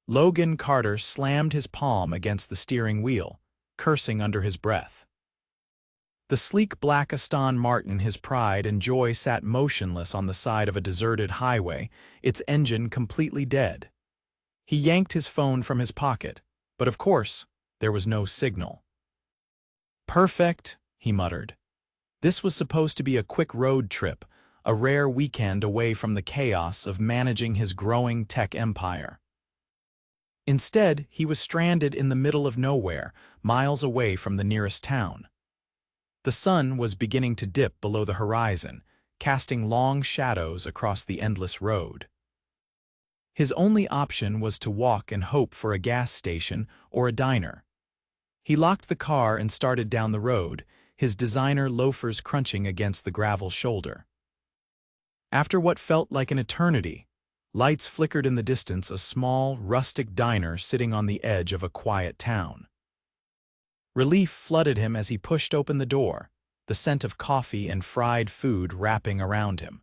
Logan Carter slammed his palm against the steering wheel, cursing under his breath. The sleek black Aston Martin, his pride and joy, sat motionless on the side of a deserted highway, its engine completely dead. He yanked his phone from his pocket, but of course, there was no signal. "Perfect," he muttered. This was supposed to be a quick road trip, a rare weekend away from the chaos of managing his growing tech empire. Instead, he was stranded in the middle of nowhere, miles away from the nearest town. The sun was beginning to dip below the horizon, casting long shadows across the endless road. His only option was to walk and hope for a gas station or a diner. He locked the car and started down the road, his designer loafers crunching against the gravel shoulder. After what felt like an eternity, lights flickered in the distance, a small, rustic diner sitting on the edge of a quiet town. Relief flooded him as he pushed open the door, the scent of coffee and fried food wrapping around him.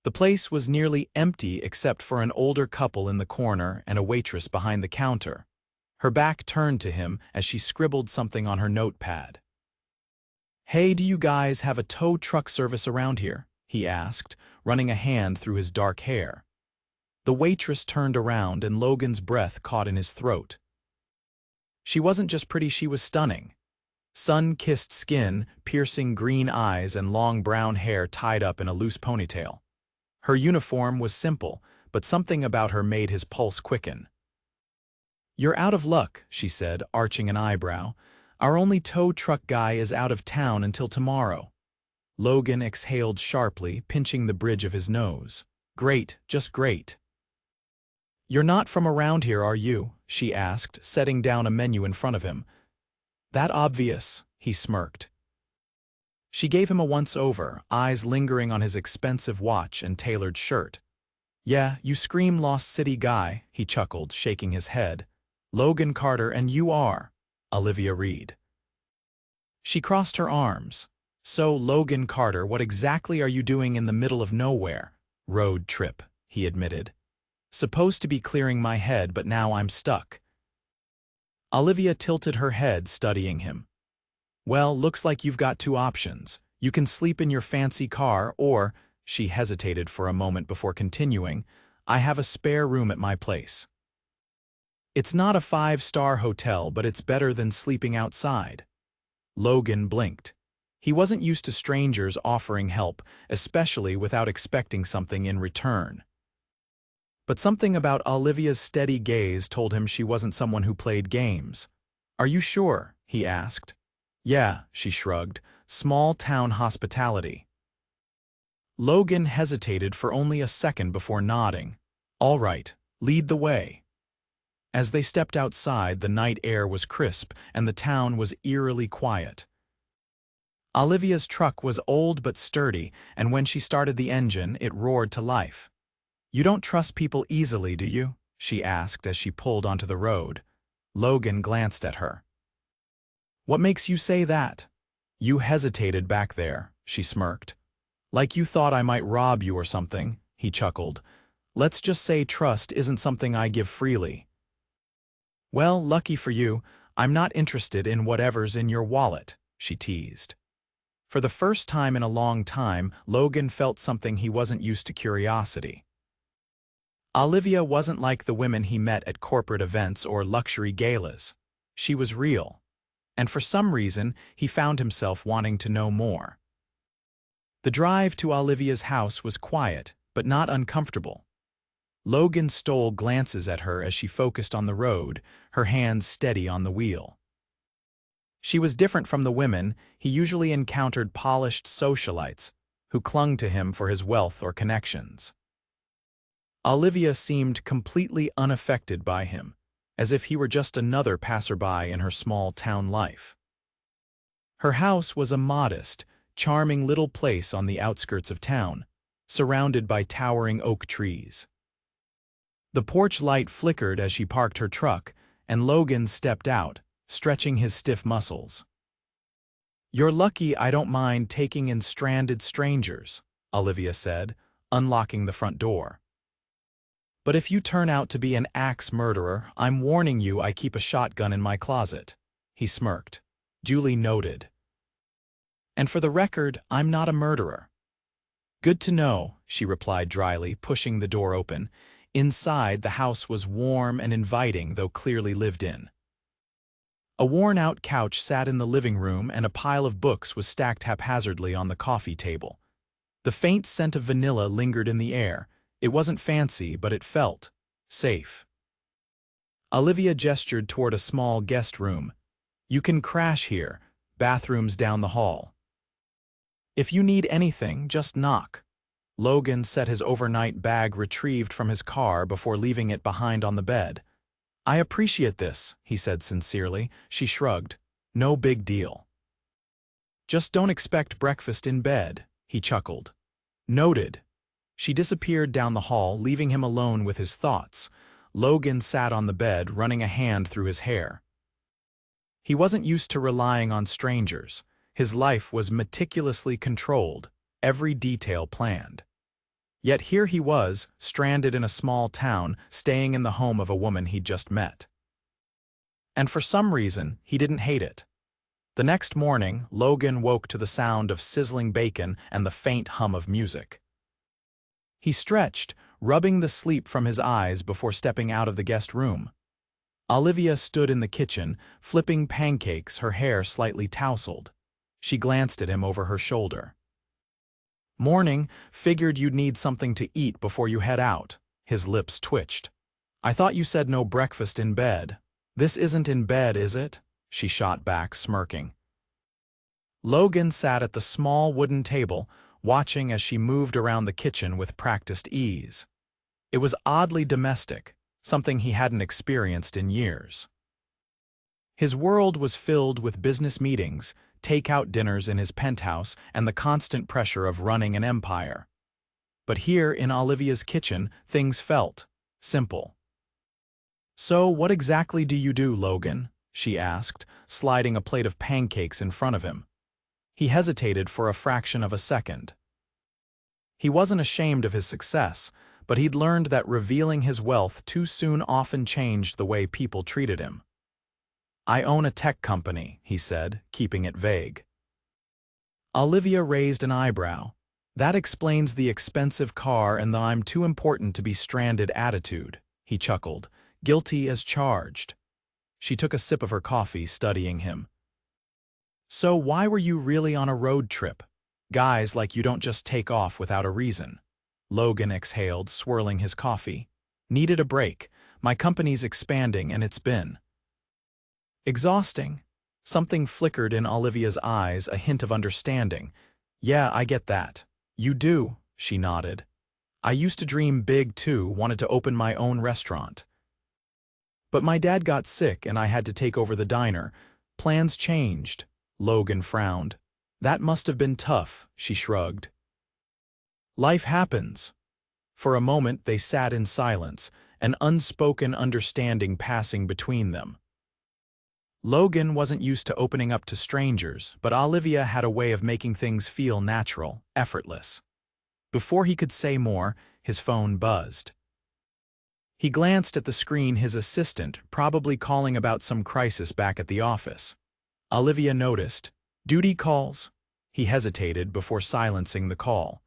The place was nearly empty except for an older couple in the corner and a waitress behind the counter, her back turned to him as she scribbled something on her notepad. "Hey, do you guys have a tow truck service around here?" he asked, running a hand through his dark hair. The waitress turned around and Logan's breath caught in his throat. She wasn't just pretty, she was stunning. Sun-kissed skin, piercing green eyes, and long brown hair tied up in a loose ponytail. Her uniform was simple, but something about her made his pulse quicken. "You're out of luck," she said, arching an eyebrow. "Our only tow truck guy is out of town until tomorrow." Logan exhaled sharply, pinching the bridge of his nose. "Great, just great." "You're not from around here, are you?" she asked, setting down a menu in front of him. "That obvious," he smirked. She gave him a once-over, eyes lingering on his expensive watch and tailored shirt. "Yeah, you scream Lost City guy," he chuckled, shaking his head. "Logan Carter, and you are Olivia Reed." She crossed her arms. "So, Logan Carter, what exactly are you doing in the middle of nowhere?" "Road trip," he admitted. "Supposed to be clearing my head, but now I'm stuck." Olivia tilted her head, studying him. "Well, looks like you've got two options. You can sleep in your fancy car, or," she hesitated for a moment before continuing, "I have a spare room at my place. It's not a 5-star hotel, but it's better than sleeping outside." Logan blinked. He wasn't used to strangers offering help, especially without expecting something in return. But something about Olivia's steady gaze told him she wasn't someone who played games. "Are you sure?" he asked. "Yeah," she shrugged. "Small-town hospitality." Logan hesitated for only a second before nodding. "All right, lead the way." As they stepped outside, the night air was crisp and the town was eerily quiet. Olivia's truck was old but sturdy, and when she started the engine, it roared to life. "You don't trust people easily, do you?" she asked as she pulled onto the road. Logan glanced at her. "What makes you say that?" "You hesitated back there," she smirked. "Like you thought I might rob you or something," he chuckled. "Let's just say trust isn't something I give freely." "Well, lucky for you, I'm not interested in whatever's in your wallet," she teased. For the first time in a long time, Logan felt something he wasn't used to: curiosity. Olivia wasn't like the women he met at corporate events or luxury galas. She was real. And for some reason, he found himself wanting to know more. The drive to Olivia's house was quiet, but not uncomfortable. Logan stole glances at her as she focused on the road, her hands steady on the wheel. She was different from the women he usually encountered: polished socialites who clung to him for his wealth or connections. Olivia seemed completely unaffected by him, as if he were just another passerby in her small-town life. Her house was a modest, charming little place on the outskirts of town, surrounded by towering oak trees. The porch light flickered as she parked her truck, and Logan stepped out, stretching his stiff muscles. "You're lucky I don't mind taking in stranded strangers," Olivia said, unlocking the front door. But if you turn out to be an axe murderer, I'm warning you I keep a shotgun in my closet." He smirked. "Duly noted. And for the record, I'm not a murderer." "Good to know," she replied dryly, pushing the door open. Inside, the house was warm and inviting, though clearly lived in. A worn-out couch sat in the living room, and a pile of books was stacked haphazardly on the coffee table. The faint scent of vanilla lingered in the air. It wasn't fancy, but it felt safe. Olivia gestured toward a small guest room. "You can crash here. Bathrooms down the hall. If you need anything, just knock." Logan set his overnight bag retrieved from his car before leaving it behind on the bed. "I appreciate this," he said sincerely. She shrugged. "No big deal." "Just don't expect breakfast in bed," he chuckled. "Noted." She disappeared down the hall, leaving him alone with his thoughts. Logan sat on the bed, running a hand through his hair. He wasn't used to relying on strangers. His life was meticulously controlled, every detail planned. Yet here he was, stranded in a small town, staying in the home of a woman he'd just met. And for some reason, he didn't hate it. The next morning, Logan woke to the sound of sizzling bacon and the faint hum of music. He stretched, rubbing the sleep from his eyes before stepping out of the guest room. Olivia stood in the kitchen, flipping pancakes, her hair slightly tousled. She glanced at him over her shoulder. "Morning, figured you'd need something to eat before you head out." His lips twitched. "I thought you said no breakfast in bed." "This isn't in bed, is it?" She shot back, smirking. Logan sat at the small wooden table, watching as she moved around the kitchen with practiced ease. It was oddly domestic, something he hadn't experienced in years. His world was filled with business meetings, take-out dinners in his penthouse, and the constant pressure of running an empire. But here in Olivia's kitchen, things felt simple. "So what exactly do you do, Logan?" she asked, sliding a plate of pancakes in front of him. He hesitated for a fraction of a second. He wasn't ashamed of his success, but he'd learned that revealing his wealth too soon often changed the way people treated him. "I own a tech company," he said, keeping it vague. Olivia raised an eyebrow. "That explains the expensive car and the 'I'm too important to be stranded' attitude," he chuckled, guilty as charged. She took a sip of her coffee, studying him. "So why were you really on a road trip? Guys like you don't just take off without a reason." Logan exhaled, swirling his coffee. "Needed a break. My company's expanding, and it's been exhausting." Something flickered in Olivia's eyes, a hint of understanding. "Yeah, I get that." "You do," she nodded. "I used to dream big too, wanted to open my own restaurant. But my dad got sick and I had to take over the diner. Plans changed." Logan frowned. "That must have been tough," she shrugged. "Life happens." For a moment they sat in silence, an unspoken understanding passing between them. Logan wasn't used to opening up to strangers, but Olivia had a way of making things feel natural, effortless. Before he could say more, his phone buzzed. He glanced at the screen, his assistant, probably calling about some crisis back at the office. Olivia noticed. "Duty calls?" He hesitated before silencing the call.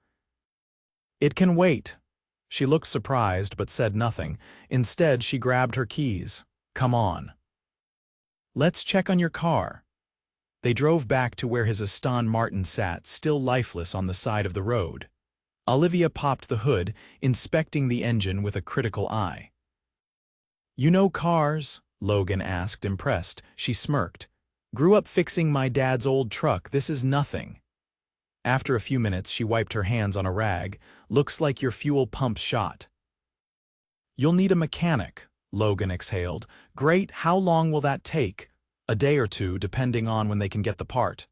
"It can wait." She looked surprised but said nothing. Instead, she grabbed her keys. "Come on. Let's check on your car." They drove back to where his Aston Martin sat, still lifeless on the side of the road. Olivia popped the hood, inspecting the engine with a critical eye. "You know cars?" Logan asked, impressed. She smirked. "Grew up fixing my dad's old truck. This is nothing." After a few minutes, she wiped her hands on a rag. "Looks like your fuel pump's shot." "You'll need a mechanic," Logan exhaled. "Great, how long will that take?" "A day or two, depending on when they can get the part."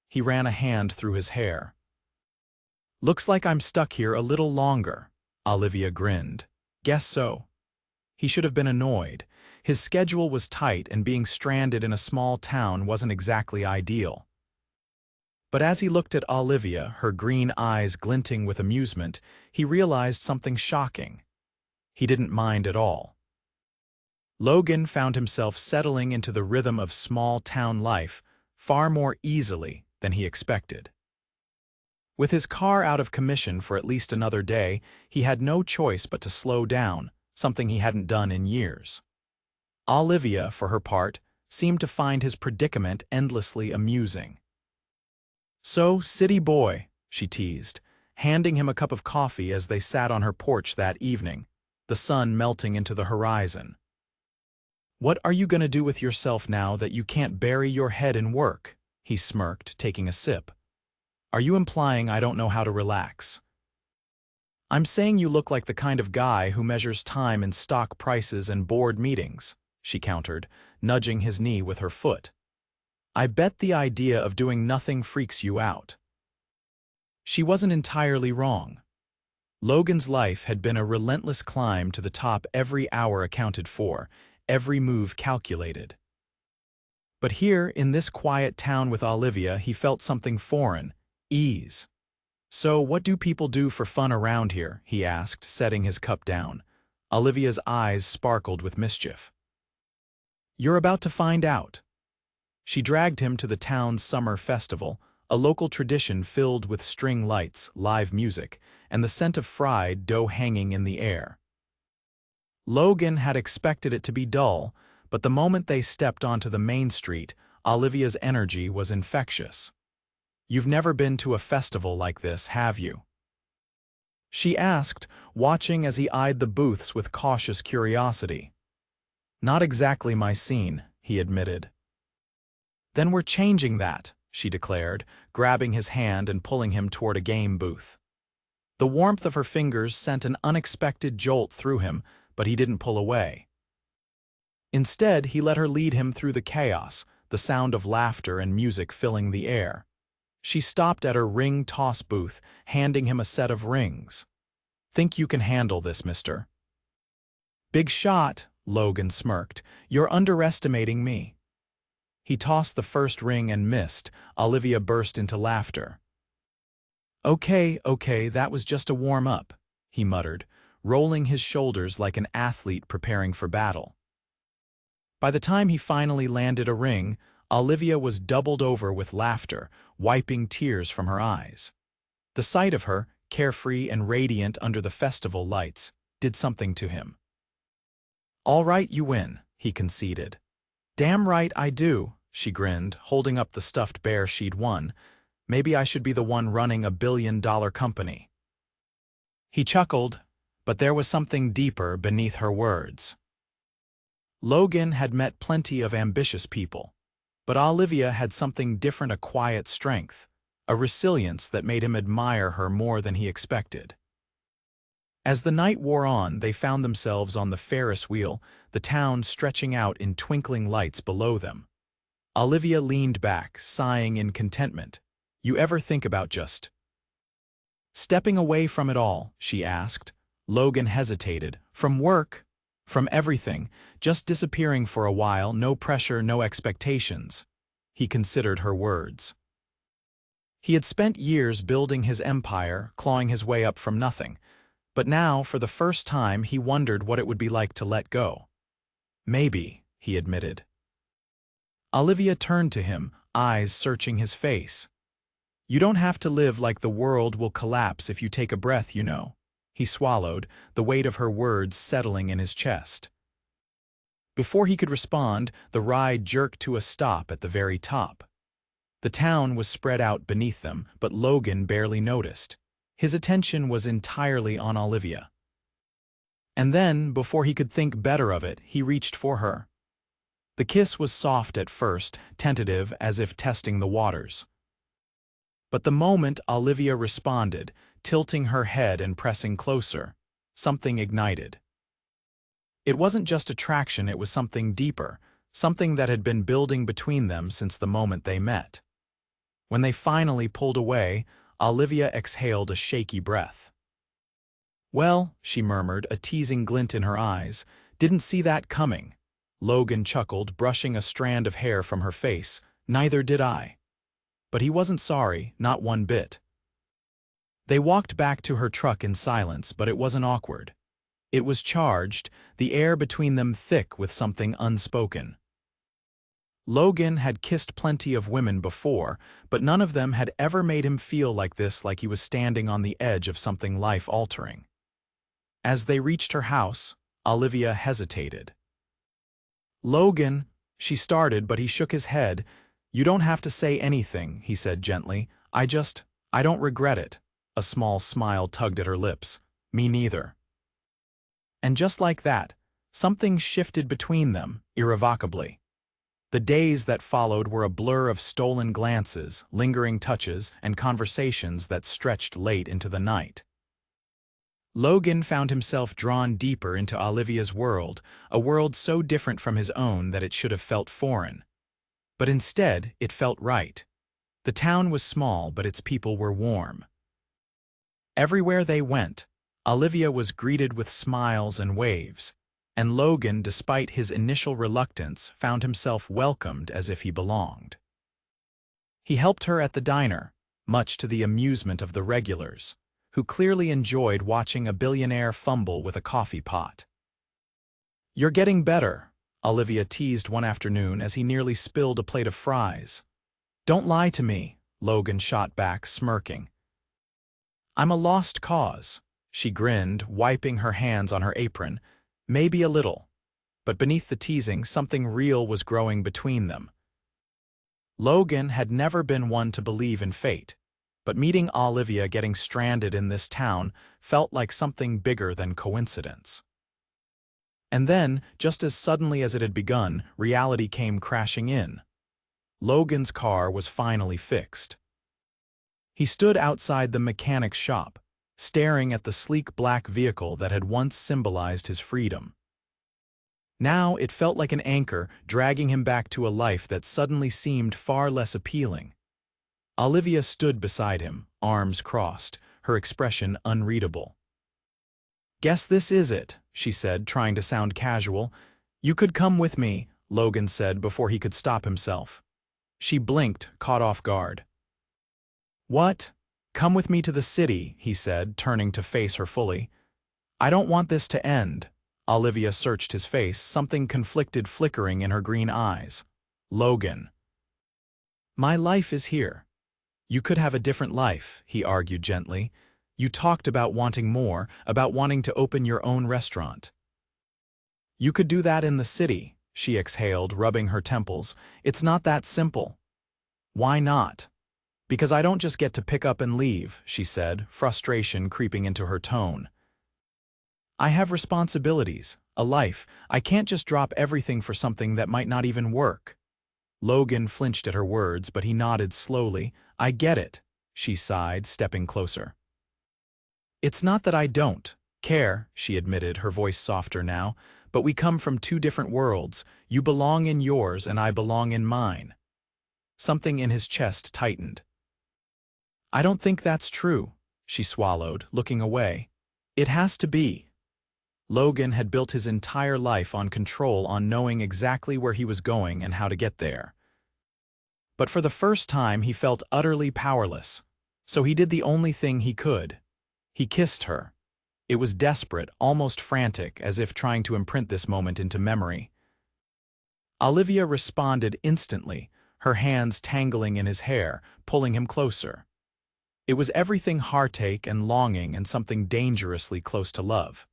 He ran a hand through his hair. "Looks like I'm stuck here a little longer." Olivia grinned. "Guess so." He should have been annoyed. His schedule was tight, and being stranded in a small town wasn't exactly ideal. But as he looked at Olivia, her green eyes glinting with amusement, he realized something shocking. He didn't mind at all. Logan found himself settling into the rhythm of small-town life far more easily than he expected. With his car out of commission for at least another day, he had no choice but to slow down, something he hadn't done in years. Olivia, for her part, seemed to find his predicament endlessly amusing. "So, city boy," she teased, handing him a cup of coffee as they sat on her porch that evening, the sun melting into the horizon. "What are you going to do with yourself now that you can't bury your head in work?" he smirked, taking a sip. "Are you implying I don't know how to relax?" "I'm saying you look like the kind of guy who measures time in stock prices and board meetings," she countered, nudging his knee with her foot. "I bet the idea of doing nothing freaks you out." She wasn't entirely wrong. Logan's life had been a relentless climb to the top, every hour accounted for, every move calculated. But here, in this quiet town with Olivia, he felt something foreign: ease. "So, what do people do for fun around here?" he asked, setting his cup down. Olivia's eyes sparkled with mischief. "You're about to find out." She dragged him to the town's summer festival, a local tradition filled with string lights, live music, and the scent of fried dough hanging in the air. Logan had expected it to be dull, but the moment they stepped onto the main street, Olivia's energy was infectious. "You've never been to a festival like this, have you?" she asked, watching as he eyed the booths with cautious curiosity. "Not exactly my scene," he admitted. "Then we're changing that," she declared, grabbing his hand and pulling him toward a game booth. The warmth of her fingers sent an unexpected jolt through him, but he didn't pull away. Instead, he let her lead him through the chaos, the sound of laughter and music filling the air. She stopped at her ring toss booth, handing him a set of rings. "Think you can handle this, mister?" "Big shot," Logan smirked. "You're underestimating me." He tossed the first ring and missed. Olivia burst into laughter. Okay, that was just a warm-up," he muttered, rolling his shoulders like an athlete preparing for battle. By the time he finally landed a ring, Olivia was doubled over with laughter, wiping tears from her eyes. The sight of her, carefree and radiant under the festival lights, did something to him. "All right, you win," he conceded. "Damn right I do," she grinned, holding up the stuffed bear she'd won. "Maybe I should be the one running a billion-dollar company." He chuckled, but there was something deeper beneath her words. Logan had met plenty of ambitious people, but Olivia had something different: a quiet strength, a resilience that made him admire her more than he expected. As the night wore on, they found themselves on the Ferris wheel, the town stretching out in twinkling lights below them. Olivia leaned back, sighing in contentment. "You ever think about just stepping away from it all?" she asked. Logan hesitated. "From work? From everything, just disappearing for a while, no pressure, no expectations." He considered her words. He had spent years building his empire, clawing his way up from nothing. But now, for the first time, he wondered what it would be like to let go. "Maybe," he admitted. Olivia turned to him, eyes searching his face. "You don't have to live like the world will collapse if you take a breath, you know." He swallowed, the weight of her words settling in his chest. Before he could respond, the ride jerked to a stop at the very top. The town was spread out beneath them, but Logan barely noticed. His attention was entirely on Olivia. And then, before he could think better of it, he reached for her. The kiss was soft at first, tentative, as if testing the waters. But the moment Olivia responded, tilting her head and pressing closer, something ignited. It wasn't just attraction, it was something deeper, something that had been building between them since the moment they met. When they finally pulled away, Olivia exhaled a shaky breath. "Well," she murmured, a teasing glint in her eyes, "didn't see that coming." Logan chuckled, brushing a strand of hair from her face. "Neither did I." But he wasn't sorry, not one bit. They walked back to her truck in silence, but it wasn't awkward. It was charged, the air between them thick with something unspoken. Logan had kissed plenty of women before, but none of them had ever made him feel like this, like he was standing on the edge of something life-altering. As they reached her house, Olivia hesitated. "Logan," she started, but he shook his head. "You don't have to say anything," he said gently. I don't regret it." A small smile tugged at her lips. "Me neither." And just like that, something shifted between them, irrevocably. The days that followed were a blur of stolen glances, lingering touches, and conversations that stretched late into the night. Logan found himself drawn deeper into Olivia's world, a world so different from his own that it should have felt foreign. But instead, it felt right. The town was small, but its people were warm. Everywhere they went, Olivia was greeted with smiles and waves, and Logan, despite his initial reluctance, found himself welcomed as if he belonged. He helped her at the diner, much to the amusement of the regulars, who clearly enjoyed watching a billionaire fumble with a coffee pot. "You're getting better," Olivia teased one afternoon as he nearly spilled a plate of fries. "Don't lie to me," Logan shot back, smirking. "I'm a lost cause," she grinned, wiping her hands on her apron. "Maybe a little." But beneath the teasing, something real was growing between them. Logan had never been one to believe in fate, but meeting Olivia getting stranded in this town felt like something bigger than coincidence. And then, just as suddenly as it had begun, reality came crashing in. Logan's car was finally fixed. He stood outside the mechanic's shop, staring at the sleek black vehicle that had once symbolized his freedom. Now it felt like an anchor, dragging him back to a life that suddenly seemed far less appealing. Olivia stood beside him, arms crossed, her expression unreadable. "Guess this is it," she said, trying to sound casual. "You could come with me," Logan said before he could stop himself. She blinked, caught off guard. "What? Come with me to the city," he said, turning to face her fully. "I don't want this to end." Olivia searched his face, something conflicted flickering in her green eyes. "Logan." "My life is here." "You could have a different life," he argued gently. "You talked about wanting more, about wanting to open your own restaurant." "You could do that in the city," she exhaled, rubbing her temples. "It's not that simple." "Why not?" "Because I don't just get to pick up and leave," she said, frustration creeping into her tone. "I have responsibilities, a life. I can't just drop everything for something that might not even work." Logan flinched at her words, but he nodded slowly. "I get it," she sighed, stepping closer. "It's not that I don't care," she admitted, her voice softer now, "but we come from two different worlds. You belong in yours and I belong in mine." Something in his chest tightened. "I don't think that's true," she swallowed, looking away. "It has to be." Logan had built his entire life on control, on knowing exactly where he was going and how to get there. But for the first time he felt utterly powerless, so he did the only thing he could. He kissed her. It was desperate, almost frantic, as if trying to imprint this moment into memory. Olivia responded instantly, her hands tangling in his hair, pulling him closer. It was everything heartache and longing and something dangerously close to love.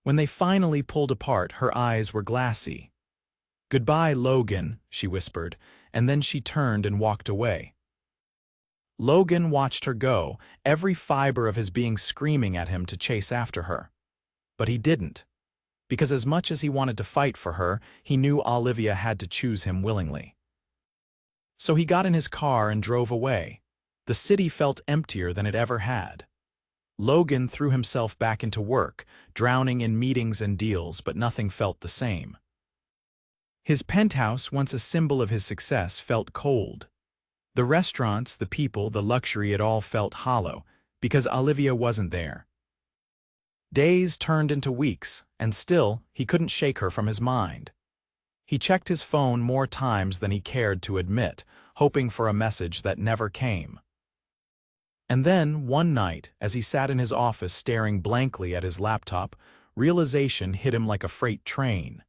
When they finally pulled apart, her eyes were glassy. "Goodbye, Logan," she whispered, and then she turned and walked away. Logan watched her go, every fiber of his being screaming at him to chase after her. But he didn't, because as much as he wanted to fight for her, he knew Olivia had to choose him willingly. So he got in his car and drove away. The city felt emptier than it ever had. Logan threw himself back into work, drowning in meetings and deals, but nothing felt the same. His penthouse, once a symbol of his success, felt cold. The restaurants, the people, the luxury, it all felt hollow, because Olivia wasn't there. Days turned into weeks, and still, he couldn't shake her from his mind. He checked his phone more times than he cared to admit, hoping for a message that never came. And then, one night, as he sat in his office staring blankly at his laptop, realization hit him like a freight train.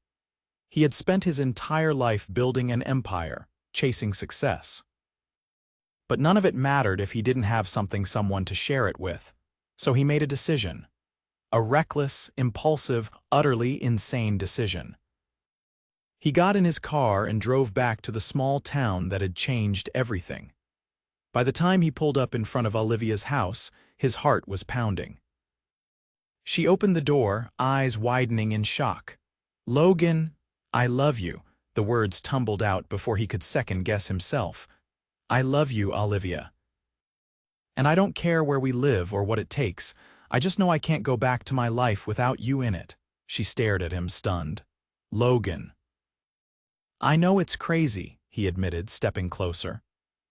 He had spent his entire life building an empire, chasing success. But none of it mattered if he didn't have someone to share it with. So he made a decision. A reckless, impulsive, utterly insane decision. He got in his car and drove back to the small town that had changed everything. By the time he pulled up in front of Olivia's house, his heart was pounding. She opened the door, eyes widening in shock. "Logan, I love you," the words tumbled out before he could second-guess himself. "I love you, Olivia. And I don't care where we live or what it takes. I just know I can't go back to my life without you in it." She stared at him, stunned. "Logan." "I know it's crazy," he admitted, stepping closer.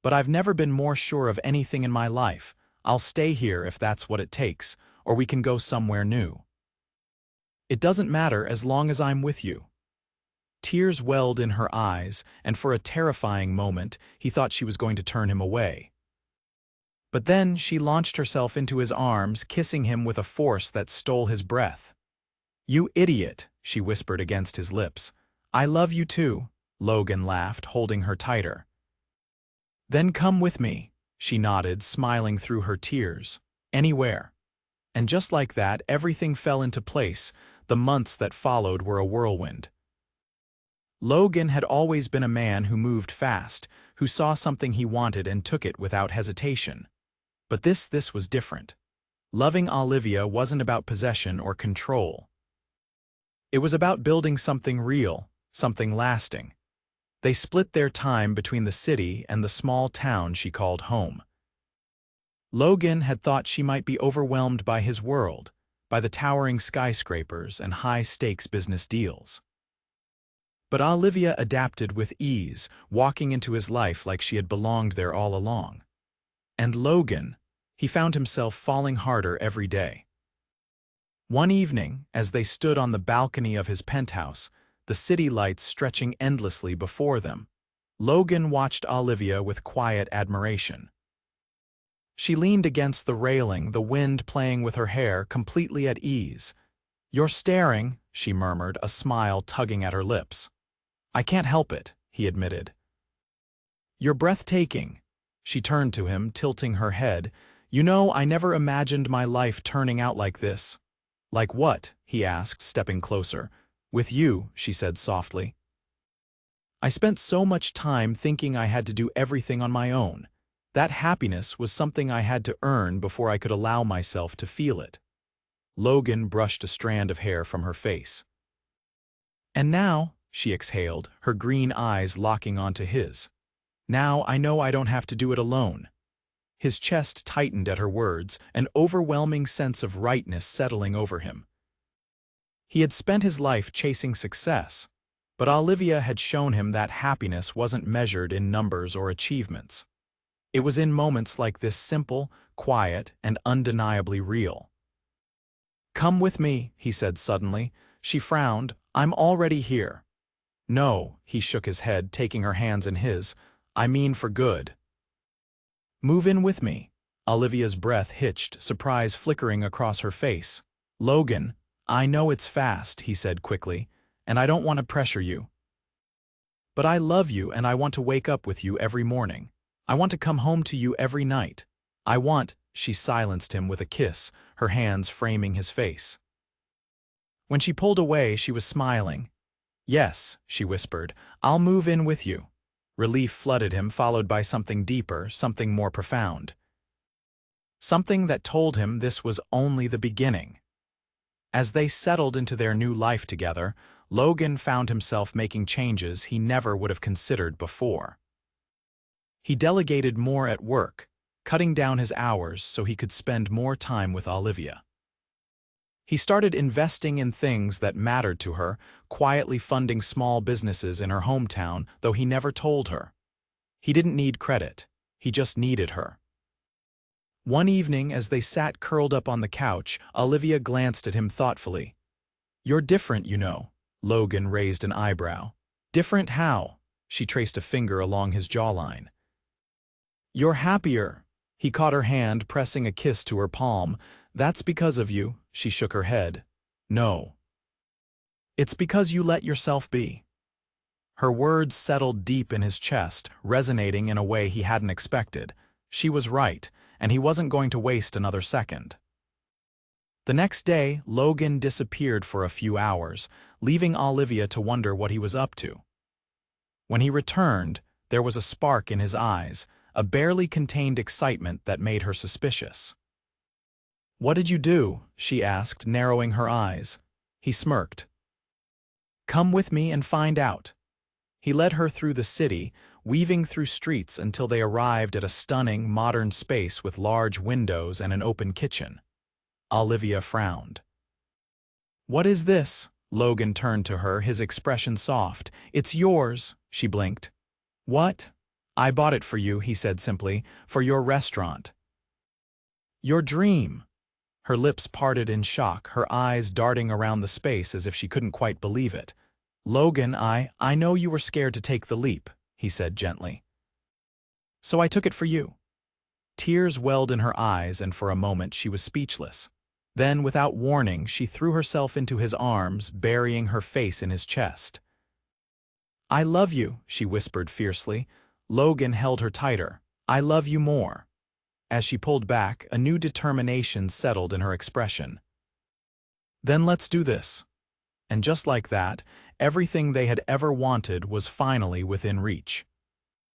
"But I've never been more sure of anything in my life. I'll stay here if that's what it takes, or we can go somewhere new. It doesn't matter as long as I'm with you." Tears welled in her eyes, and for a terrifying moment, he thought she was going to turn him away. But then she launched herself into his arms, kissing him with a force that stole his breath. "You idiot," she whispered against his lips. "I love you too," Logan laughed, holding her tighter. "Then come with me," she nodded, smiling through her tears. "Anywhere." And just like that, everything fell into place. The months that followed were a whirlwind. Logan had always been a man who moved fast, who saw something he wanted and took it without hesitation. But this was different. Loving Olivia wasn't about possession or control. It was about building something real, something lasting. They split their time between the city and the small town she called home. Logan had thought she might be overwhelmed by his world, by the towering skyscrapers and high-stakes business deals. But Olivia adapted with ease, walking into his life like she had belonged there all along. And Logan, he found himself falling harder every day. One evening, as they stood on the balcony of his penthouse, the city lights stretching endlessly before them, Logan watched Olivia with quiet admiration. She leaned against the railing, the wind playing with her hair, completely at ease. "You're staring," she murmured, a smile tugging at her lips. "I can't help it," he admitted. "You're breathtaking." She turned to him, tilting her head. "You know, I never imagined my life turning out like this." "Like what?" he asked, stepping closer. "With you," she said softly. "I spent so much time thinking I had to do everything on my own. That happiness was something I had to earn before I could allow myself to feel it." Logan brushed a strand of hair from her face. "And now," she exhaled, her green eyes locking onto his. "Now I know I don't have to do it alone." His chest tightened at her words, an overwhelming sense of rightness settling over him. He had spent his life chasing success, but Olivia had shown him that happiness wasn't measured in numbers or achievements. It was in moments like this, simple, quiet, and undeniably real. "Come with me," he said suddenly. She frowned. "I'm already here." "No," he shook his head, taking her hands in his. "I mean for good." "Move in with me." Olivia's breath hitched, surprise flickering across her face. "Logan, I know it's fast," he said quickly, "and I don't want to pressure you. But I love you and I want to wake up with you every morning. I want to come home to you every night. I want—" She silenced him with a kiss, her hands framing his face. When she pulled away, she was smiling. "Yes," she whispered, "I'll move in with you." Relief flooded him, followed by something deeper, something more profound. Something that told him this was only the beginning. As they settled into their new life together, Logan found himself making changes he never would have considered before. He delegated more at work, cutting down his hours so he could spend more time with Olivia. He started investing in things that mattered to her, quietly funding small businesses in her hometown, though he never told her. He didn't need credit. He just needed her. One evening, as they sat curled up on the couch, Olivia glanced at him thoughtfully. "You're different, you know." Logan raised an eyebrow. "Different how?" She traced a finger along his jawline. "You're happier." He caught her hand, pressing a kiss to her palm. "That's because of you," she shook her head. "No. It's because you let yourself be." Her words settled deep in his chest, resonating in a way he hadn't expected. She was right, and he wasn't going to waste another second. The next day, Logan disappeared for a few hours, leaving Olivia to wonder what he was up to. When he returned, there was a spark in his eyes, a barely contained excitement that made her suspicious. "What did you do?" she asked, narrowing her eyes. He smirked. "Come with me and find out." He led her through the city, weaving through streets until they arrived at a stunning, modern space with large windows and an open kitchen. Olivia frowned. "What is this?" Logan turned to her, his expression soft. "It's yours," she blinked. "What?" "I bought it for you," he said simply, "for your restaurant." "Your dream." Her lips parted in shock, her eyes darting around the space as if she couldn't quite believe it. "Logan, I know you were scared to take the leap," he said gently. "So I took it for you." Tears welled in her eyes, and for a moment she was speechless. Then, without warning, she threw herself into his arms, burying her face in his chest. "I love you," she whispered fiercely. Logan held her tighter. "I love you more." As she pulled back, a new determination settled in her expression. "Then let's do this." And just like that, everything they had ever wanted was finally within reach.